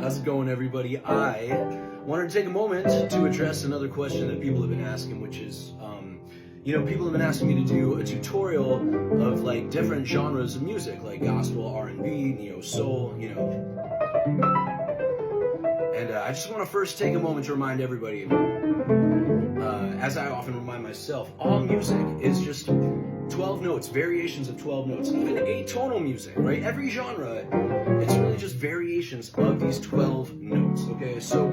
How's it going, everybody? I wanted to take a moment to address another question that people have been asking, which is, people have been asking me to do a tutorial of like different genres of music, like gospel, R&B, neo soul, And I just want to first take a moment to remind everybody, as I often remind myself, all music is just 12 notes, variations of 12 notes, even atonal music, right? Every genre, it's really just variations of these 12 notes, okay? So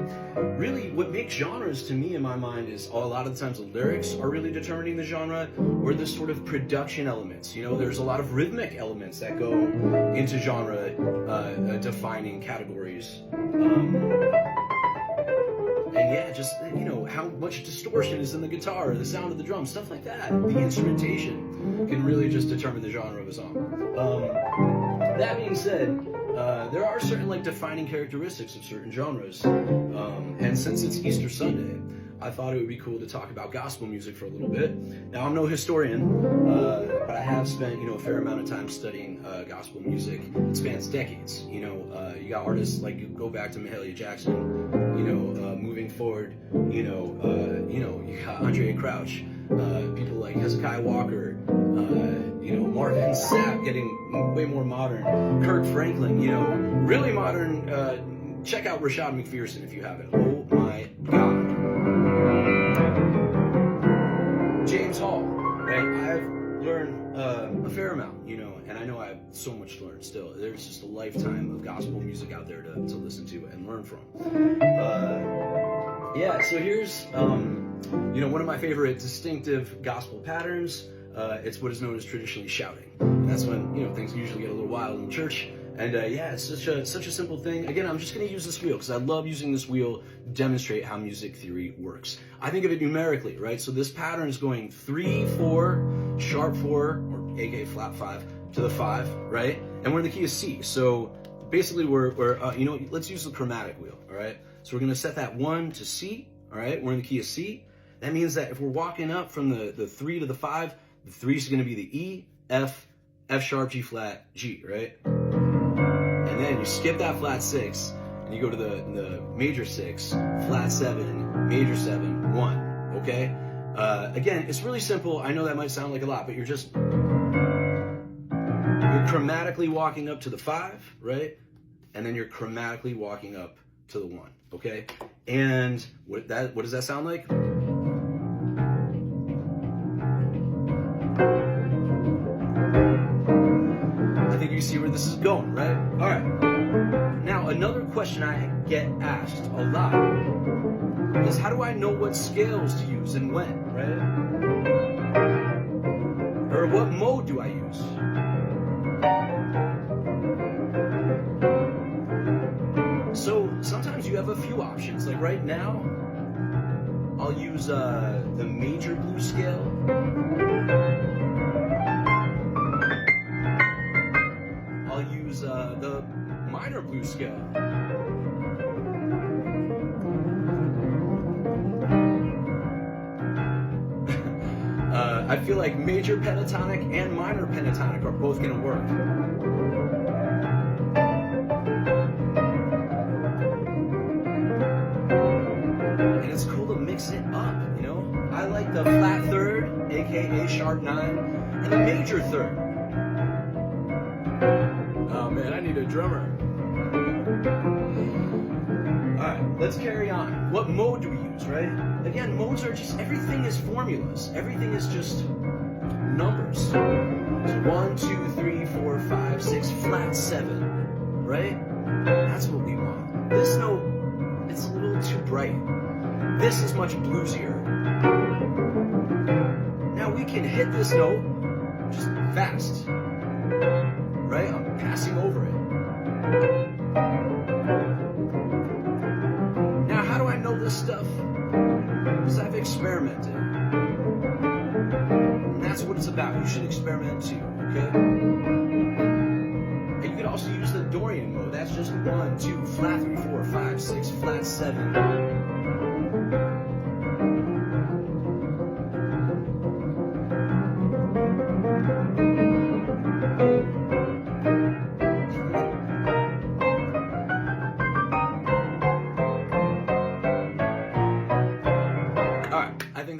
really what makes genres to me in my mind is a lot of the times the lyrics are really determining the genre, or the sort of production elements. There's a lot of rhythmic elements that go into genre defining categories. And yeah, just, how much distortion is in the guitar, or the sound of the drums, stuff like that. The instrumentation can really just determine the genre of a song. That being said, there are certain defining characteristics of certain genres. And since it's Easter Sunday, I thought it would be cool to talk about gospel music for a little bit. Now, I'm no historian, but I have spent, a fair amount of time studying gospel music. It spans decades. You got artists like, you go back to Mahalia Jackson, moving forward, you got Andre Crouch, people like Hezekiah Walker, Marvin Sapp getting way more modern, Kirk Franklin, really modern. Check out Rashad McPherson if you haven't. Oh my God. James Hall, right? I've learned a fair amount, and I know I have so much to learn still. There's just a lifetime of gospel music out there to listen to and learn from. So here's, one of my favorite distinctive gospel patterns. It's what is known as traditionally shouting. And that's when, things usually get a little wild in church. And it's such a simple thing. Again, I'm just going to use this wheel because I love using this wheel to demonstrate how music theory works. I think of it numerically, right? So this pattern is going 3, 4, sharp 4, or aka flat 5, to the 5, right? And we're in the key of C. So basically we're let's use the chromatic wheel, all right? So we're going to set that 1 to C, all right? We're in the key of C. That means that if we're walking up from the 3 to the 5, the 3 is going to be the E, F, F sharp, G flat, G, right? And then you skip that flat 6, and you go to the major 6, flat 7, major 7, 1, okay? Again, it's really simple. I know that might sound like a lot, but you're chromatically walking up to the 5, right? And then you're chromatically walking up to the 1, okay? And what does that sound like? I think you see where this is going, right? All right. Now, another question I get asked a lot is, how do I know what scales to use and when, right? Or what mode do I use? So sometimes you have a few options. Like right now, I'll use the major blues scale. I'll use the minor blues scale. I feel like major pentatonic and minor pentatonic are both going to work. And it's cool to mix it up, I like the flat third, aka sharp 9, and the major third. Oh man, I need a drummer. Alright, let's carry on. What mode do we use, right? Again, modes are just, everything is formulas. Everything is just numbers. So 1, 2, 3, 4, 5, 6, flat 7, right? That's what we want. This note, it's a little too bright. This is much bluesier. Now we can hit this note just fast. Right? I'm passing over it. Now, how do I know this stuff? Because I've experimented. And that's what it's about. You should experiment too, okay? And you could also use the Dorian mode. That's just 1, 2, flat 3, 4, 5, 6, flat 7.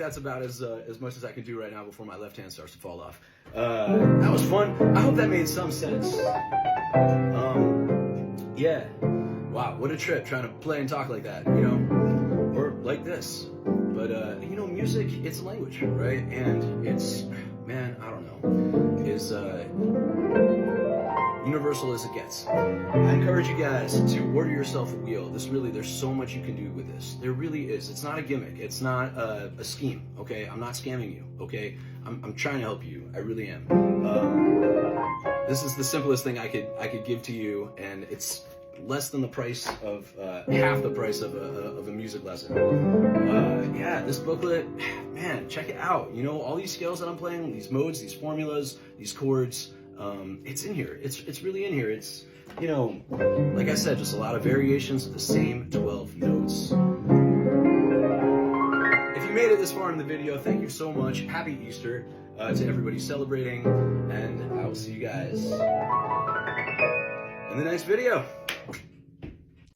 that's about as much as I can do right now before my left hand starts to fall off. That was fun. I hope that made some sense. Yeah. Wow, what a trip trying to play and talk like that, you know? Or like this. But, you know, music, it's a language, right? And it's, man, I don't know, is universal as it gets. I encourage you guys to order yourself a wheel. There's so much you can do with this. There really is. It's not a gimmick. It's not a scheme, okay? I'm not scamming you, okay? I'm trying to help you. I really am. This is the simplest thing I could give to you, and it's less than the price of half the price of a music lesson. Yeah, this booklet, man, check it out. You know, all these scales that I'm playing, these modes, these formulas, these chords, it's in here. It's really in here. It's, you know, like I said, just a lot of variations of the same 12 notes. If you made it this far in the video, thank you so much. Happy Easter to everybody celebrating, and I will see you guys in the next video.